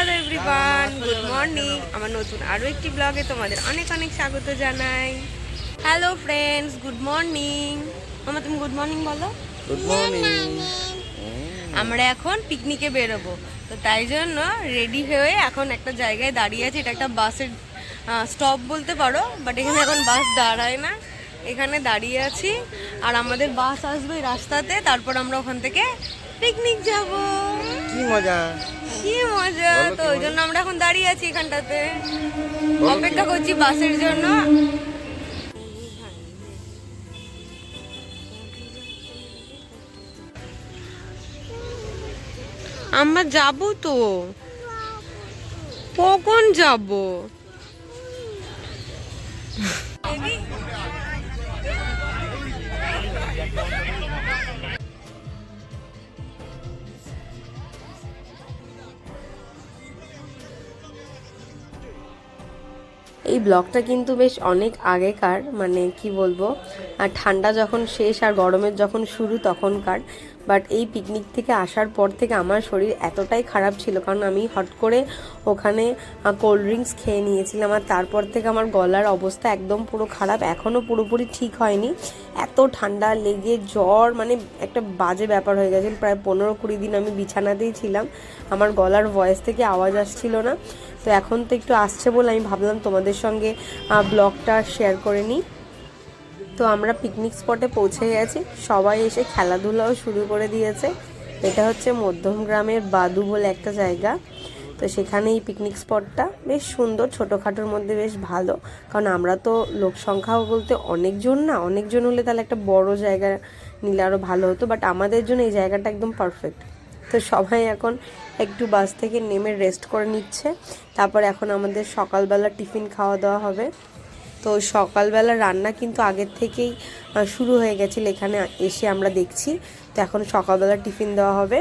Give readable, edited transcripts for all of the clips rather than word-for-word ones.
Hello everyone, good morning. আমার নতুন আরও একটি ব্লগে তোমাদের অনেক অনেক স্বাগত জানাই। Hello friends, good morning. মামা তুমি গুড মর্নিং বলো। Good morning. আমরা এখন পিকনিকে বেরোবো, তো তাই জন্য রেডি হয়ে এখন একটা জায়গায় দাঁড়িয়ে আছি। এটা একটা বাসের স্টপ বলতে পারো, বাট এখানে এখন বাস দাঁড়ায় না। এখানে দাঁড়িয়ে আছি আর আমাদের বাস আসবে রাস্তাতে, তারপর আমরা ওখান থেকে পিকনিক যাব। কি মজা, কি মজা! তো ওই জন্য আমরা এখন দাঁড়িয়ে আছি এখানটাতে, অপেক্ষা করছি বাসের জন্য। আমরা যাব তো, কখন যাব? এই ব্লগটা কিন্তু বেশ অনেক আগেকার, মানে কি বলবো, আর ঠান্ডা যখন শেষ আর গরমের যখন শুরু তখনকার। বাট এই পিকনিক থেকে আসার পর থেকে আমার শরীর এতটাই খারাপ ছিল, কারণ আমি হট করে ওখানে কোল্ড ড্রিঙ্কস খেয়ে নিয়েছিলাম, আর তারপর থেকে আমার গলার অবস্থা একদম পুরো খারাপ, এখনও পুরোপুরি ঠিক হয়নি। এত ঠান্ডা লেগে জ্বর, মানে একটা বাজে ব্যাপার হয়ে গেছে। প্রায় 15-20 দিন আমি বিছানাতেই ছিলাম, আমার গলার ভয়েস থেকে আওয়াজ আসছিল না। তো এখন তো একটু আসছে বলে আমি ভাবলাম তোমাদের সঙ্গে ব্লগটা শেয়ার করে নিই। তো আমরা পিকনিক স্পটে পৌঁছে গেছি, সবাই এসে খেলাধুলাও শুরু করে দিয়েছে। এটা হচ্ছে মধ্যম গ্রামের বাদু বলে একটা জায়গা। তো সেখানে এই পিকনিক স্পটটা বেশ সুন্দর, ছোটোখাটোর মধ্যে বেশ ভালো, কারণ আমরা তো লোক সংখ্যাও বলতে অনেকজন না, অনেকজন হলে তাহলে একটা বড় জায়গা নিলে আরও ভালো হতো, বাট আমাদের জন্য এই জায়গাটা একদম পারফেক্ট। তো সবাই এখন একটু বাস থেকে নেমে রেস্ট করে নিচ্ছে। তারপর এখন আমাদের সকালবেলা টিফিন খাওয়া দাওয়া হবে। তো সকালবেলা রান্না কিন্তু আগের থেকেই শুরু হয়ে গেছিলো, এখানে এসে আমরা দেখছি। তো এখন সকালবেলা টিফিন দেওয়া হবে।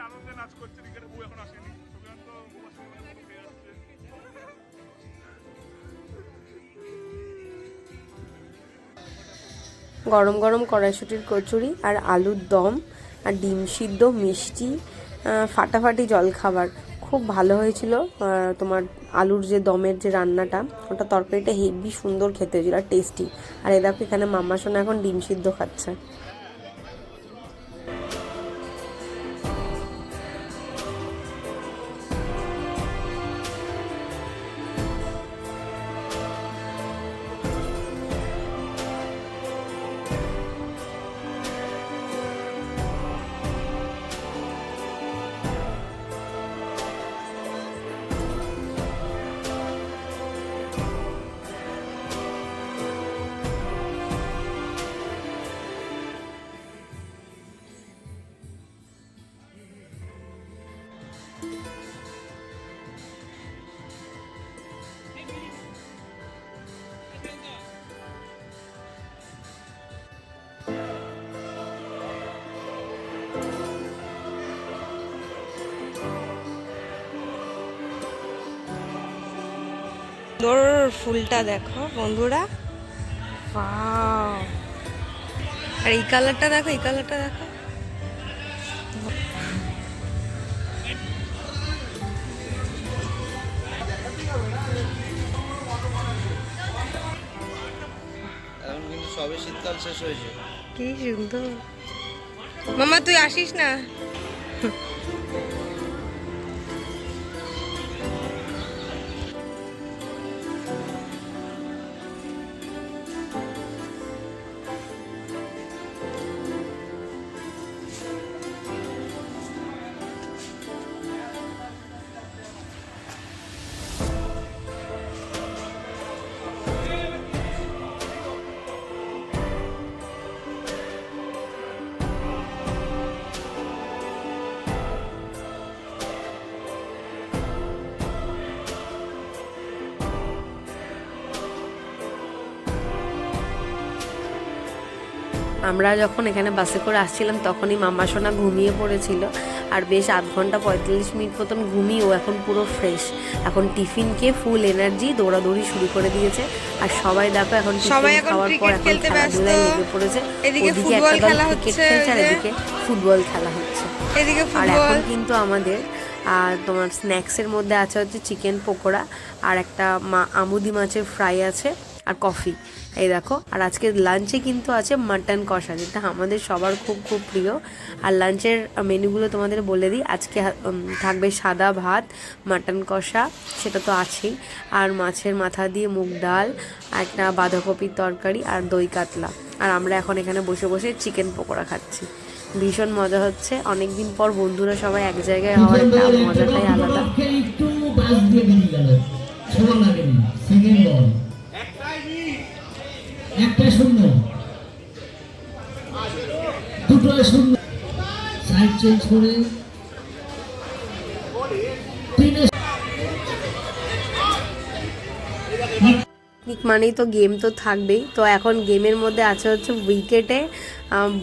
আনন্দে নাচ করছে, বউ এখন আসেনি। গরম গরম কড়াইশুটির কচুরি আর আলুর দম আর ডিম সিদ্ধ, মিষ্টি, ফাটাফাটি জলখাবার খুব ভালো হয়েছিল। তোমার আলুর যে দমের যে রান্নাটা, ওটা তরকারিটা হেভি সুন্দর খেতে হয়েছিল আর টেস্টি। আর এ দেখো এখানে মাম্মা সোনা এখন ডিম সিদ্ধ খাচ্ছে। সুন্দর ফুলটা দেখো বন্ধুরা, ওয়াও! আর এই কালারটা দেখো, এই কালারটা দেখো। এখন কিন্তু সবে শীতকাল শেষ হয়েছে। কি সুন্দর! মামা তুই আসিস না? আমরা যখন এখানে বাসে করে আসছিলাম তখনই মাম্মা সোনা ঘুমিয়ে পড়েছিল, আর বেশ 8 ঘন্টা 45 মিনিট মতন ঘুমিয়েও এখন পুরো ফ্রেশ। এখন টিফিন খেয়ে ফুল এনার্জি দৌড়াদৌড়ি শুরু করে দিয়েছে। আর সবাই দেখো এখন টিফিন খাওয়ার পর এখন খেলাধুলায় লেগে পড়েছে। ওদিকে একটা দল ক্রিকেট খেলছে আর এদিকে ফুটবল খেলা হচ্ছে। আর এখন কিন্তু আমাদের তোমার স্ন্যাক্সের মধ্যে আছে হচ্ছে চিকেন পকোড়া আর একটা আমুদি মাছের ফ্রাই আছে আর কফি, এই দেখো। আর আজকে লাঞ্চে কিন্তু আছে মাটন কষা, যেটা আমাদের সবার খুব খুব প্রিয়। আর লাঞ্চের মেনুগুলো তোমাদের বলে দিই, আজকে থাকবে সাদা ভাত, মাটন কষা সেটা তো আছেই, আর মাছের মাথা দিয়ে মুগ ডাল, একটা বাঁধাকপির তরকারি আর দই কাতলা। আর আমরা এখন এখানে বসে বসে চিকেন পকোড়া খাচ্ছি, ভীষণ মজা হচ্ছে। অনেকদিন পর বন্ধুরা সবাই এক জায়গায় হওয়ার একটা মজাটাই আলাদা। একটা শূন্য, দুটো শূন্য, সাইড চেঞ্জ করে পিকনিক মানেই তো গেম তো থাকবেই। তো এখন গেমের মধ্যে আছে হচ্ছে উইকেটে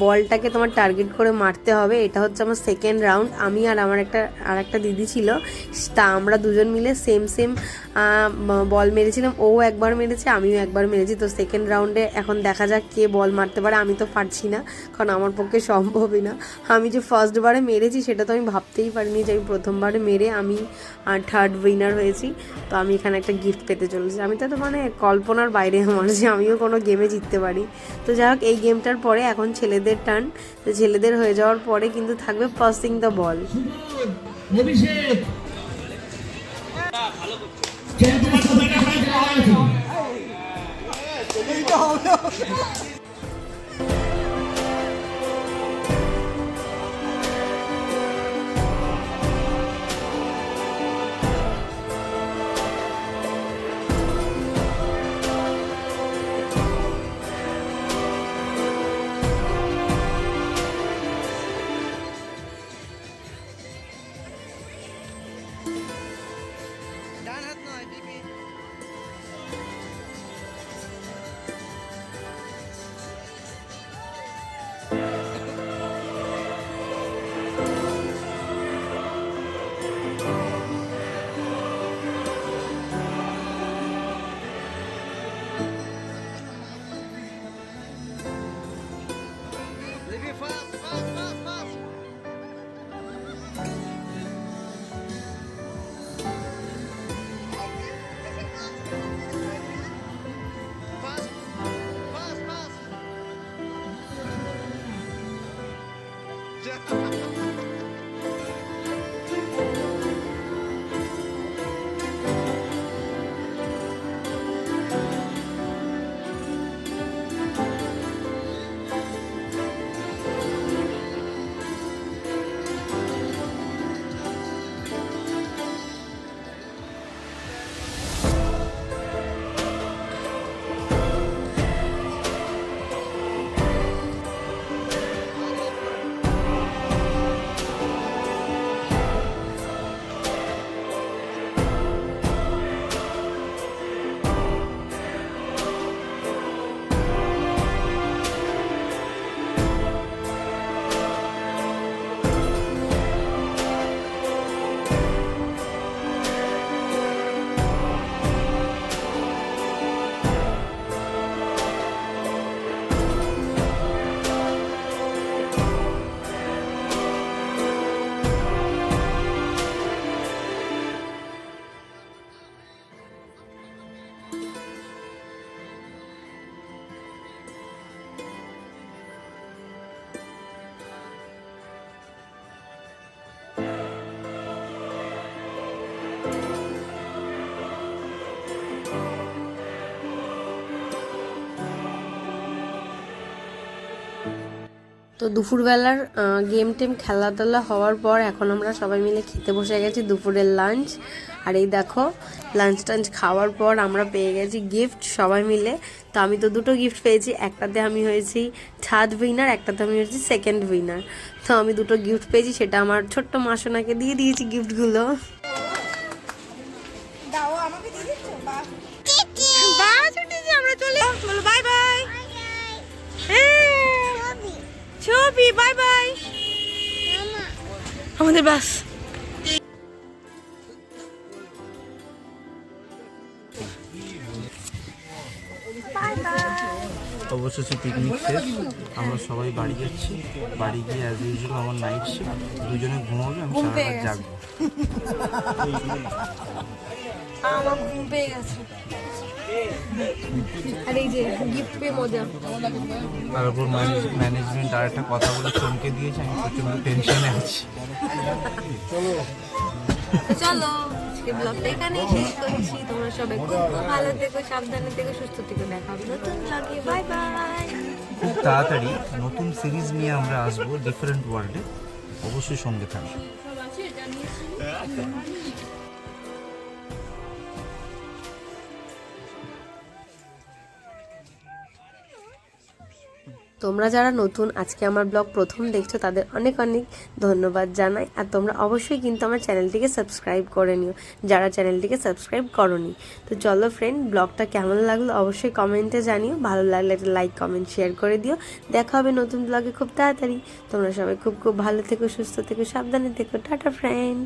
বলটাকে তোমার টার্গেট করে মারতে হবে। এটা হচ্ছে আমার সেকেন্ড রাউন্ড। আমি আর আমার একটা দিদি ছিল, তা আমরা দুজন মিলে সেম বল মেরেছিলাম। ও একবার মেরেছে, আমিও একবার মেরেছি। তো সেকেন্ড রাউন্ডে এখন দেখা যাক কে বল মারতে পারে। আমি তো পারছি না, কারণ আমার পক্ষে সম্ভবই না। আমি যে ফার্স্টবারে মেরেছি সেটা তো আমি ভাবতেই পারিনি যে আমি প্রথমবারে মেরে আমি থার্ড উইনার হয়েছি। তো আমি এখানে একটা গিফট পেতে চলেছি। আমি তো মানে কল্পনার বাইরে আমার যে আমিও কোনো গেমে জিততে পারি। তো যাই হোক, এই গেমটার পরে এখন ছেলেদের টার্ন। তো ছেলেদের হয়ে যাওয়ার পরে কিন্তু থাকবে পাসিং দ্য বল। অভিষেক ডান হাত নয় টিপি। Leave it fast, fast, fast, fast. Fast, fast, fast. তো দুপুরবেলার গেম টেম খেলা টেলা হওয়ার পর এখন আমরা সবাই মিলে খেতে বসে গেছি দুপুরের লাঞ্চ। আর এই দেখো, লাঞ্চ টাঞ্চ খাওয়ার পর আমরা পেয়ে গেছি গিফট সবাই মিলে। তো আমি তো দুটো গিফট পেয়েছি, একটাতে আমি হয়েছি থার্ড উইনার, একটাতে আমি হয়েছি সেকেন্ড উইনার। তো আমি দুটো গিফট পেয়েছি, সেটা আমার ছোট্ট মাসোনাকে দিয়ে দিয়েছি গিফটগুলো। আমরা চলে বলো বাই বাই। আমাদের বাস। অবশেষে পিকনিক শেষ, আমরা সবাই বাড়ি যাচ্ছি। বাড়ি গিয়ে অ্যাজ ইউজুয়াল আমার নাইট শিফট, দুজনে ঘুমাবে, আমি সারা রাত জাগবো। আমার ঘুম পেয়ে গেছে, আর এই যে গিফট পেয়ে মজা। তার উপর ম্যানেজমেন্ট আর একটা কথা বলে চমকে দিয়েছে, আমি প্রচন্ড টেনশনে আছি। চলো আজকে ব্লগটা এখানেই শেষ করছি। তোমরা সবাই খুব ভালো থেকো, সাবধানে থেকো, সুস্থ থেকো। দেখা হবে নতুন ব্লগে। Bye bye. খুব তাড়াতাড়ি নতুন সিরিজ নিয়ে আমরা আসবো ডিফারেন্ট ওয়ার্ল্ডে, অবশ্যই সঙ্গে থাকবে। তোমরা যারা নতুন আজকে আমার ব্লগ প্রথম দেখছো তাদের অনেক অনেক ধন্যবাদ জানাই। আর তোমরা অবশ্যই কিন্তু আমার চ্যানেলটিকে সাবস্ক্রাইব করে নিও যারা চ্যানেলটিকে সাবস্ক্রাইব করোনি। তো চলো ফ্রেন্ড, ব্লগটা কেমন লাগলো অবশ্যই কমেন্টে জানিও। ভালো লাগলে একটা লাইক কমেন্ট শেয়ার করে দিও। দেখা হবে নতুন ব্লগে খুব তাড়াতাড়ি। তোমরা সবাই খুব খুব ভালো থেকো, সুস্থ থেকো, সাবধানে থেকো। Tata friend.